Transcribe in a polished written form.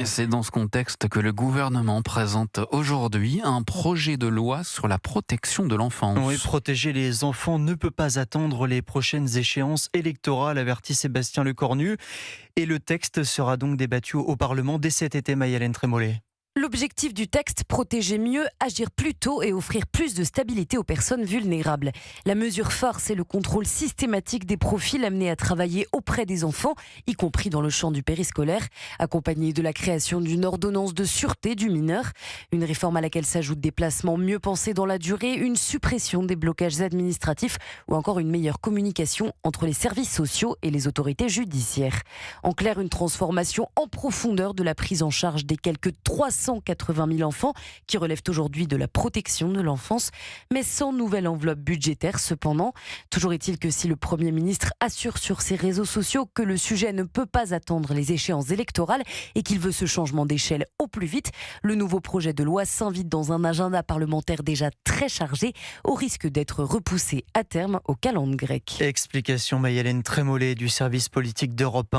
Et c'est dans ce contexte que le gouvernement présente aujourd'hui un projet de loi sur la protection de Oui, l'enfance. protéger les enfants ne peut pas attendre les prochaines échéances électorales, avertit Sébastien Lecornu. Et le texte sera donc débattu au Parlement dès cet été, Maï-Hélène Trémollet. L'objectif du texte, protéger mieux, agir plus tôt et offrir plus de stabilité aux personnes vulnérables. La mesure phare, c'est le contrôle systématique des profils amenés à travailler auprès des enfants, y compris dans le champ du périscolaire, accompagné de la création d'une ordonnance de sûreté du mineur. Une réforme à laquelle s'ajoutent des placements mieux pensés dans la durée, une suppression des blocages administratifs ou encore une meilleure communication entre les services sociaux et les autorités judiciaires. En clair, une transformation en profondeur de la prise en charge des quelques 380 000 enfants qui relèvent aujourd'hui de la protection de l'enfance, mais sans nouvelle enveloppe budgétaire cependant. Toujours est-il que si le Premier ministre assure sur ses réseaux sociaux que le sujet ne peut pas attendre les échéances électorales et qu'il veut ce changement d'échelle au plus vite, le nouveau projet de loi s'invite dans un agenda parlementaire déjà très chargé, au risque d'être repoussé à terme au calendrier grec. Explication Maï-Hélène Trémollet du service politique d'Europe 1.